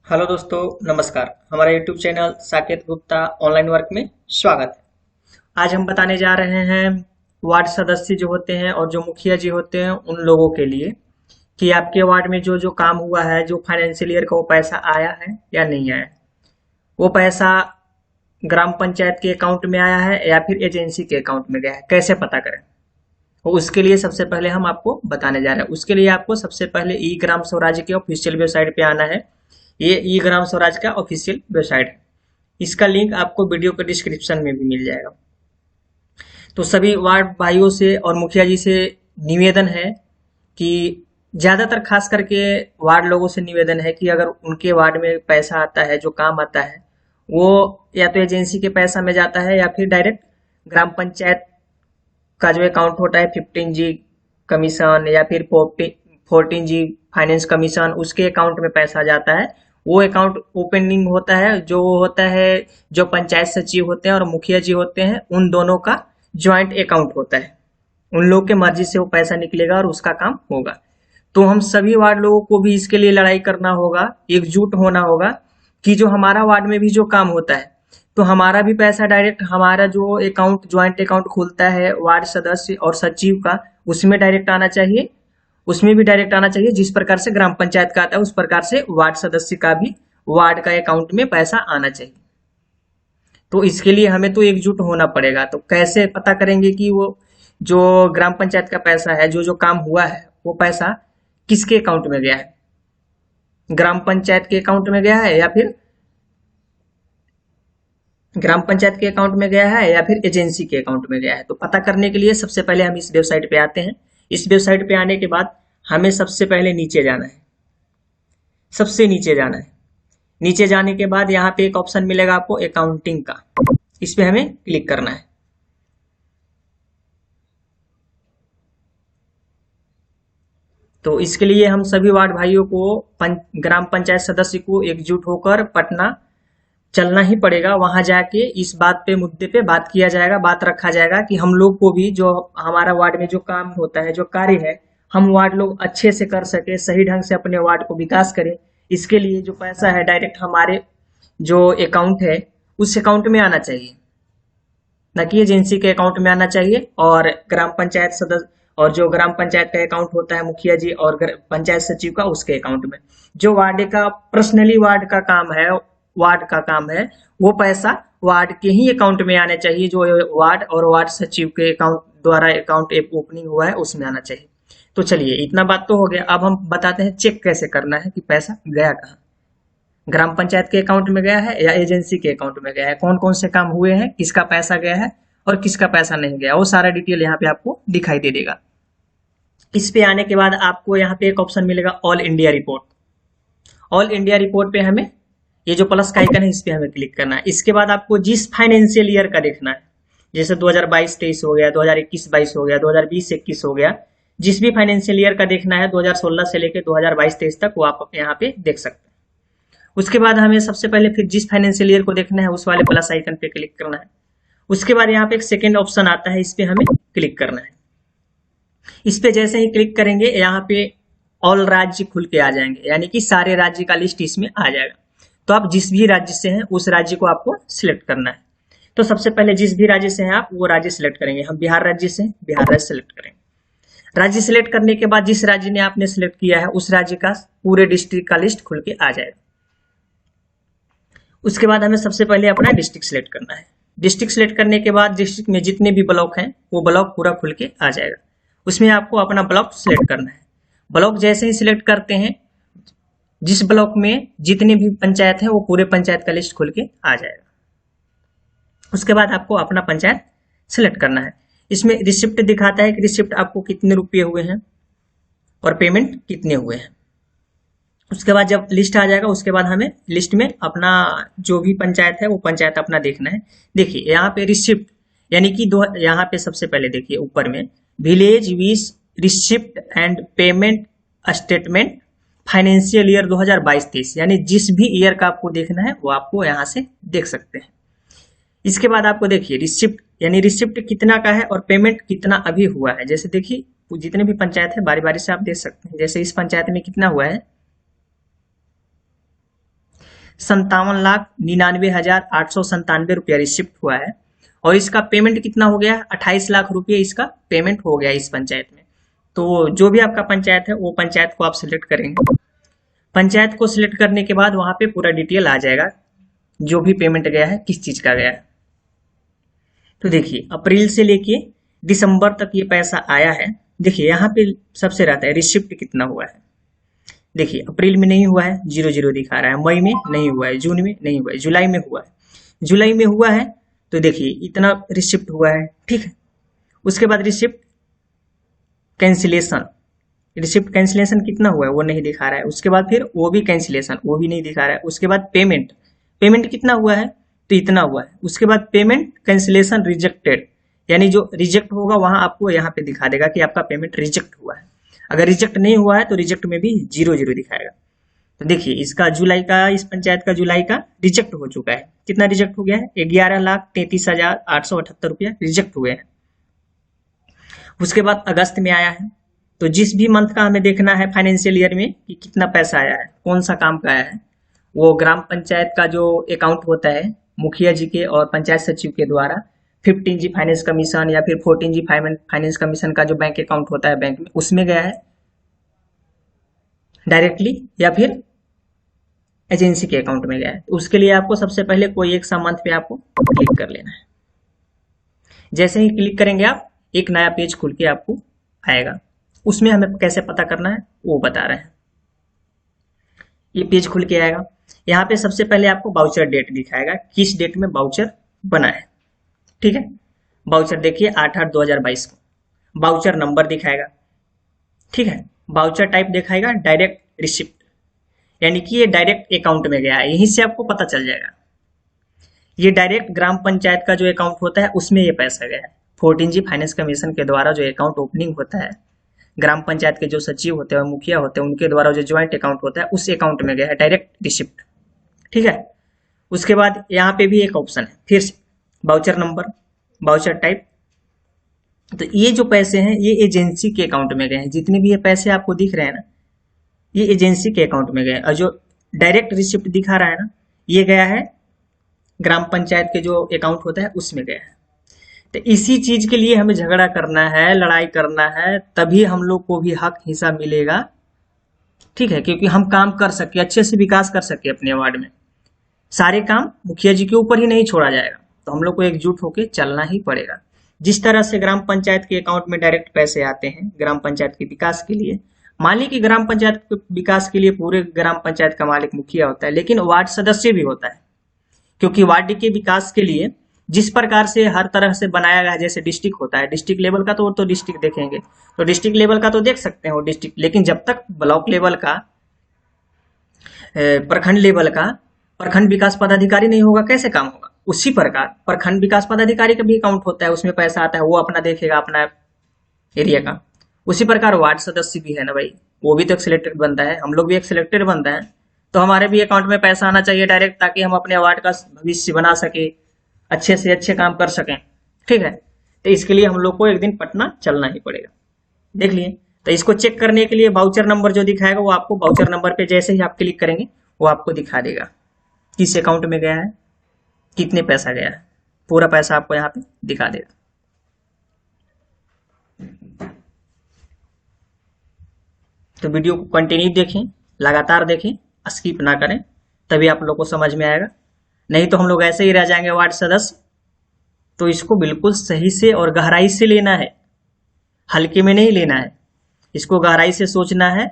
Hello दोस्तों, नमस्कार। हमारा YouTube channel Saket Gupta online work में स्वागत है। आज हम बताने जा रहे हैं वार्ड सदस्य जो होते हैं और जो मुखिया जी होते हैं उन लोगों के लिए कि आपके वार्ड में जो जो काम हुआ है, जो फाइनेंशियल ईयर का वो पैसा आया है या नहीं आया। वो पैसा ग्राम पंचायत के अकाउंट में आया है या फिर एजेंसी के अकाउंट में गया है, कैसे पता करें। और उसके लिए सबसे पहले हम आपको बताने जा रहे हैं। उसके लिए आपको सबसे पहले ई ग्राम स्वराज के ऑफिशियल वेबसाइट पे आना है। ये ई ग्राम स्वराज का ऑफिशियल वेबसाइट है। इसका लिंक आपको वीडियो के डिस्क्रिप्शन में भी मिल जाएगा। तो सभी वार्ड भाइयों से और मुखिया जी से निवेदन है कि ज्यादातर खास करके वार्ड लोगों से निवेदन है कि अगर उनके वार्ड में पैसा आता है, जो काम आता है, वो या तो एजेंसी के पैसा में जाता है या फिर डायरेक्ट ग्राम पंचायत का जो अकाउंट होता है 15G कमीशन या फिर 14G फाइनेंस कमीशन, उसके अकाउंट में पैसा जाता है। वो अकाउंट ओपनिंग होता है, जो होता है जो पंचायत सचिव होते हैं और मुखिया जी होते हैं, उन दोनों का ज्वाइंट अकाउंट होता है। उन लोग के मर्जी से वो पैसा निकलेगा और उसका काम होगा। तो हम सभी वार्ड लोगों को भी इसके लिए लड़ाई करना होगा, एकजुट होना होगा कि जो हमारा वार्ड में भी जो काम होता है तो हमारा भी पैसा डायरेक्ट हमारा जो अकाउंट ज्वाइंट अकाउंट खुलता है वार्ड सदस्य और सचिव का, उसमें डायरेक्ट आना चाहिए। उसमें भी डायरेक्ट आना चाहिए। जिस प्रकार से ग्राम पंचायत का आता है उस प्रकार से वार्ड सदस्य का भी वार्ड का अकाउंट में पैसा आना चाहिए। तो इसके लिए हमें तो एकजुट होना पड़ेगा। तो कैसे पता करेंगे कि वो जो ग्राम पंचायत का पैसा है, जो जो काम हुआ है, वो पैसा किसके अकाउंट में गया है। ग्राम पंचायत के अकाउंट में गया है या फिर ग्राम पंचायत के अकाउंट में गया है या फिर एजेंसी के अकाउंट में गया है। तो पता करने के लिए सबसे पहले हम इस वेबसाइट पे आते हैं। इस वेबसाइट पे आने के बाद हमें सबसे पहले नीचे जाना है। सबसे नीचे जाना है। नीचे जाने के बाद यहाँ पे एक ऑप्शन मिलेगा आपको अकाउंटिंग का, इस पे हमें क्लिक करना है। तो इसके लिए हम सभी वार्ड भाइयों को ग्राम पंचायत सदस्य को एकजुट होकर पटना चलना ही पड़ेगा। वहां जाके इस बात पे मुद्दे पे बात किया जाएगा, बात रखा जाएगा कि हम लोग को भी जो हमारा वार्ड में जो काम होता है, जो कार्य है, हम वार्ड लोग अच्छे से कर सके, सही ढंग से अपने वार्ड को विकास करें। इसके लिए जो पैसा है डायरेक्ट हमारे जो अकाउंट है उस अकाउंट में आना चाहिए, न कि एजेंसी के अकाउंट में आना चाहिए। और ग्राम पंचायत सदस्य और जो ग्राम पंचायत का अकाउंट होता है मुखिया जी और पंचायत सचिव का, उसके अकाउंट में। जो वार्ड का पर्सनली वार्ड का काम है, वो पैसा वार्ड के ही अकाउंट में आने चाहिए। जो वार्ड और वार्ड सचिव के अकाउंट द्वारा अकाउंट ओपनिंग हुआ है उसमें आना चाहिए। तो चलिए, इतना बात तो हो गया। अब हम बताते हैं चेक कैसे करना है कि पैसा गया कहाँ। ग्राम पंचायत के अकाउंट में गया है या एजेंसी के अकाउंट में गया है, कौन कौन से काम हुए हैं, किसका पैसा गया है और किसका पैसा नहीं गया, वो सारा डिटेल यहाँ पे आपको दिखाई दे देगा। इस पे आने के बाद आपको यहाँ पे एक ऑप्शन मिलेगा all India report. All India report पे हमें ये जो प्लस का आइकन है इस पे हमें क्लिक करना है। इसके बाद आपको जिस फाइनेंशियल ईयर का देखना है, जैसे 2022-23 हो गया, 2021-22 हो गया, 2020-21 हो गया, जिस भी फाइनेंशियल ईयर का देखना है 2016 से लेकर 2022-23 तक, वो आप यहाँ पे देख सकते हैं। उसके बाद हमें सबसे पहले फिर जिस फाइनेंशियल ईयर को देखना है उस वाले प्लस आइकन पे क्लिक करना है। उसके बाद यहाँ पे एक सेकेंड ऑप्शन आता है, इस पे हमें क्लिक करना है। इस पे जैसे ही क्लिक करेंगे यहाँ पे ऑल राज्य खुल के आ जाएंगे, यानी कि सारे राज्य का लिस्ट इसमें आ जाएगा। तो आप जिस भी राज्य से हैं उस राज्य को आपको सिलेक्ट करना है। तो सबसे पहले जिस भी राज्य से हैं आप वो राज्य सिलेक्ट करेंगे। हम बिहार राज्य से, बिहार राज्य सिलेक्ट करेंगे। राज्य सिलेक्ट करने के बाद जिस राज्य ने आपने सिलेक्ट किया है उस राज्य का पूरे डिस्ट्रिक्ट का लिस्ट खुल के आ जाएगा। उसके बाद हमें सबसे पहले अपना डिस्ट्रिक्ट सिलेक्ट करना है। डिस्ट्रिक्ट सिलेक्ट करने के बाद डिस्ट्रिक्ट में जितने भी ब्लॉक हैं वो ब्लॉक पूरा खुल के आ जाएगा। उसमें आपको अपना ब्लॉक सिलेक्ट करना है। ब्लॉक जैसे ही सिलेक्ट करते हैं, जिस ब्लॉक में जितने भी पंचायत है वो पूरे पंचायत का लिस्ट खुल के आ जाएगा। उसके बाद आपको अपना पंचायत सिलेक्ट करना है। इसमें रिसिप्ट दिखाता है कि रिसिप्ट आपको कितने रुपये हुए हैं और पेमेंट कितने हुए हैं। उसके बाद जब लिस्ट आ जाएगा उसके बाद हमें लिस्ट में अपना जो भी पंचायत है वो पंचायत अपना देखना है। देखिए यहाँ पे रिसिप्ट, यानी कि यहाँ पे सबसे पहले देखिए ऊपर में विलेज विस receipt and payment statement financial year 2022-23, यानी जिस भी ईयर का आपको देखना है वो आपको यहाँ से देख सकते हैं। इसके बाद आपको देखिए रिसिप्ट, यानी रिसिप्ट कितना का है और पेमेंट कितना अभी हुआ है। जैसे देखिए जितने भी पंचायत है बारी बारी से आप देख सकते हैं। जैसे इस पंचायत में कितना हुआ है, ₹57,99,897 रिसिप्ट हुआ है। और इसका पेमेंट कितना हो गया? 28 लाख रुपये इसका पेमेंट हो गया इस पंचायत में। तो जो भी आपका पंचायत है वो पंचायत को आप सिलेक्ट करेंगे। पंचायत को सिलेक्ट करने के बाद वहां पे पूरा डिटेल आ जाएगा, जो भी पेमेंट गया है किस चीज का गया है। तो देखिए अप्रैल से लेके दिसंबर तक ये पैसा आया है। देखिए यहाँ पे सबसे रहता है रिसिप्ट कितना हुआ है। देखिए अप्रैल में नहीं हुआ है, 0 दिखा रहा है। मई में नहीं हुआ है, जून में नहीं हुआ है, जुलाई में हुआ है। जुलाई में हुआ है तो देखिए इतना रिसिप्ट हुआ है, ठीक है। उसके बाद रिसिप्ट कैंसिलेशन, रिसिप्ट कैंसिलेशन कितना हुआ है वो नहीं दिखा रहा है। उसके बाद फिर वो भी कैंसिलेशन, वो भी नहीं दिखा रहा है। उसके बाद पेमेंट, पेमेंट कितना हुआ है तो इतना हुआ है। उसके बाद पेमेंट कैंसिलेशन रिजेक्टेड, यानी जो रिजेक्ट होगा वहां आपको यहाँ पे दिखा देगा कि आपका पेमेंट रिजेक्ट हुआ है। अगर रिजेक्ट नहीं हुआ है तो रिजेक्ट में भी 0 दिखाएगा। तो देखिए इसका जुलाई का, इस पंचायत का जुलाई का रिजेक्ट हो चुका है। कितना रिजेक्ट हो गया है? 11,33,878 रुपया रिजेक्ट हुए हैं। उसके बाद अगस्त में आया है। तो जिस भी मंथ का हमें देखना है फाइनेंशियल ईयर में कि कितना पैसा आया है, कौन सा काम का आया है, वो ग्राम पंचायत का जो अकाउंट होता है मुखिया जी के और पंचायत सचिव के द्वारा 15G फाइनेंस कमीशन या फिर 14G फाइनेंस कमीशन का जो बैंक अकाउंट होता है बैंक में, उसमें गया है डायरेक्टली या फिर एजेंसी के अकाउंट में गया है। तो उसके लिए आपको सबसे पहले कोई एक सा मंथ पे आपको क्लिक कर लेना है। जैसे ही क्लिक करेंगे आप, एक नया पेज खुल के आपको आएगा। उसमें हमें कैसे पता करना है वो बता रहे हैं। ये पेज खुल के आएगा। यहाँ पे सबसे पहले आपको बाउचर डेट दिखाएगा, किस डेट में बाउचर बना है, ठीक है। बाउचर देखिए 8/8/2022 को। बाउचर नंबर दिखाएगा, ठीक है। बाउचर टाइप दिखाएगा डायरेक्ट रिसिप्ट, यानी कि ये डायरेक्ट अकाउंट में गया है। यहीं से आपको पता चल जाएगा ये डायरेक्ट ग्राम पंचायत का जो अकाउंट होता है उसमें ये पैसा गया है। 14G फाइनेंस कमीशन के द्वारा जो अकाउंट ओपनिंग होता है, ग्राम पंचायत के जो सचिव होते हैं और मुखिया होते हैं उनके द्वारा जो ज्वाइंट अकाउंट होता है उस अकाउंट में गया है डायरेक्ट रिसिप्ट, ठीक है। उसके बाद यहाँ पे भी एक ऑप्शन है फिर से बाउचर नंबर, बाउचर टाइप। तो ये जो पैसे हैं ये एजेंसी के अकाउंट में गए हैं। जितने भी ये पैसे आपको दिख रहे हैं ना, ये एजेंसी के अकाउंट में गए। और जो डायरेक्ट रिसिप्ट दिखा रहा है ना, ये गया है ग्राम पंचायत के जो अकाउंट होता है उसमें गया है। तो इसी चीज के लिए हमें झगड़ा करना है, लड़ाई करना है, तभी हम लोग को भी हक हिस्सा मिलेगा, ठीक है। क्योंकि हम काम कर सके, अच्छे से विकास कर सके अपने वार्ड में। सारे काम मुखिया जी के ऊपर ही नहीं छोड़ा जाएगा, तो हम लोग को एकजुट होकर चलना ही पड़ेगा। जिस तरह से ग्राम पंचायत के अकाउंट में डायरेक्ट पैसे आते हैं ग्राम पंचायत के विकास के लिए, मान ली कि ग्राम पंचायत के विकास के लिए पूरे ग्राम पंचायत का मालिक मुखिया होता है, लेकिन वार्ड सदस्य भी होता है। क्योंकि वार्ड के विकास के लिए जिस प्रकार से हर तरह से बनाया गया है, जैसे डिस्ट्रिक्ट होता है, डिस्ट्रिक्ट लेवल का तो डिस्ट्रिक्ट देखेंगे, तो डिस्ट्रिक्ट लेवल का तो देख सकते हैं वो डिस्ट्रिक्ट, लेकिन जब तक ब्लॉक लेवल का, प्रखंड लेवल का प्रखंड विकास पदाधिकारी नहीं होगा कैसे काम होगा। उसी प्रकार प्रखंड विकास पदाधिकारी का भी अकाउंट होता है, उसमें पैसा आता है, वो अपना देखेगा अपना एरिया का। उसी प्रकार वार्ड सदस्य भी है ना भाई, वो भी तो एक सिलेक्टेड बनता है, हम लोग भी एक सिलेक्टेड बनता है। तो हमारे भी अकाउंट में पैसा आना चाहिए डायरेक्ट, ताकि हम अपने वार्ड का भविष्य बना सके, अच्छे से अच्छे काम कर सकें, ठीक है। तो इसके लिए हम लोग को एक दिन पटना चलना ही पड़ेगा। देख लिए। तो इसको चेक करने के लिए बाउचर नंबर जो दिखाएगा वो आपको बाउचर नंबर पे जैसे ही आप क्लिक करेंगे वो आपको दिखा देगा किस अकाउंट में गया है, कितने पैसा गया है, पूरा पैसा आपको यहाँ पे दिखा देगा। तो वीडियो को कंटिन्यू देखें, लगातार देखें, स्किप ना करें, तभी आप लोग को समझ में आएगा। नहीं तो हम लोग ऐसे ही रह जाएंगे वार्ड सदस्य। तो इसको बिल्कुल सही से और गहराई से लेना है, हल्के में नहीं लेना है। इसको गहराई से सोचना है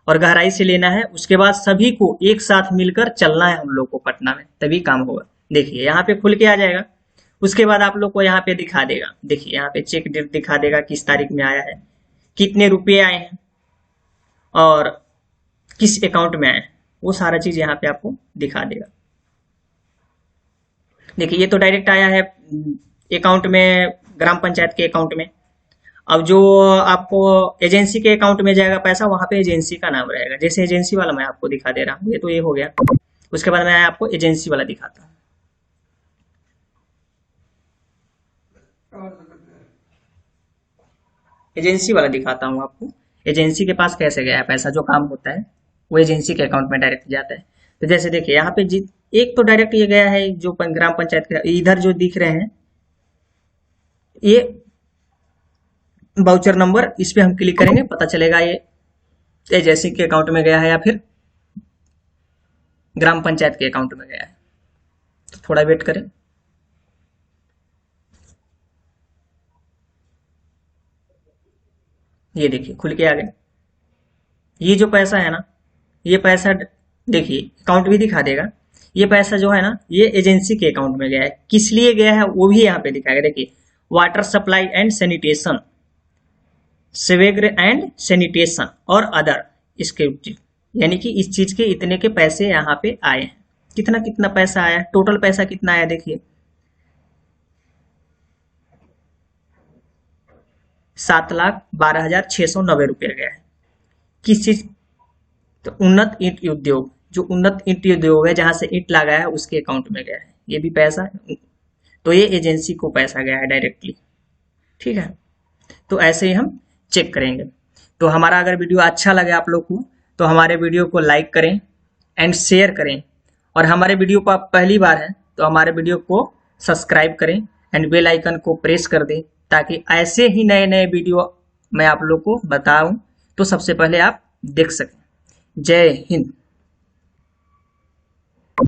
और गहराई से लेना है। उसके बाद सभी को एक साथ मिलकर चलना है हम लोग को पटना में, तभी काम होगा। देखिए यहाँ पे खुल के आ जाएगा। उसके बाद आप लोग को यहाँ पे दिखा देगा, देखिए यहाँ पे चेक डेट दिखा देगा, किस तारीख में आया है, कितने रुपए आए हैं और किस अकाउंट में आए हैं, वो सारा चीज यहाँ पे आपको दिखा देगा। देखिए ये तो डायरेक्ट आया है अकाउंट में, ग्राम पंचायत के अकाउंट में। अब जो आपको एजेंसी के अकाउंट में जाएगा पैसा, वहां पे एजेंसी का नाम रहेगा। जैसे एजेंसी वाला मैं आपको दिखा दे रहा हूँ, ये तो ये हो गया। उसके बाद मैं आपको एजेंसी वाला दिखाता हूँ। एजेंसी वाला दिखाता हूँ आपको, एजेंसी के पास कैसे गया है पैसा, जो काम होता है वो एजेंसी के अकाउंट में डायरेक्ट जाता है। तो जैसे देखिए यहाँ पे एक तो डायरेक्ट ये गया है जो ग्राम पंचायत के, इधर जो दिख रहे हैं ये वाउचर नंबर, इस पे हम क्लिक करेंगे, पता चलेगा ये एजेंसी के अकाउंट में गया है या फिर ग्राम पंचायत के अकाउंट में गया है। तो थोड़ा वेट करें। ये देखिए खुल के आ गए। ये जो पैसा है ना, ये पैसा देखिए अकाउंट भी दिखा देगा। ये पैसा जो है ना ये एजेंसी के अकाउंट में गया है। किस लिए गया है वो भी यहाँ पे दिखाएगा। देखिए water supply and sanitation, sewage and sanitation और अदर, इसके यानी कि इस चीज के इतने के पैसे यहाँ पे आए हैं। कितना कितना पैसा आया, टोटल पैसा कितना आया देखिए 7,12,690 रुपया गया है। किस चीज, तो उन्नत ईंट उद्योग, जो उन्नत ईंट उद्योग है जहां से ईंट लगा है उसके अकाउंट में गया है ये भी पैसा। तो ये एजेंसी को पैसा गया है डायरेक्टली। ठीक है, तो ऐसे ही हम चेक करेंगे। तो हमारा अगर वीडियो अच्छा लगे आप लोग को तो हमारे वीडियो को लाइक करें एंड शेयर करें, और हमारे वीडियो को आप पहली बार हैं तो हमारे वीडियो को सब्सक्राइब करें एंड बेल आइकन को प्रेस कर दें, ताकि ऐसे ही नए नए वीडियो मैं आप लोग को बताऊं तो सबसे पहले आप देख सकें। जय हिंद।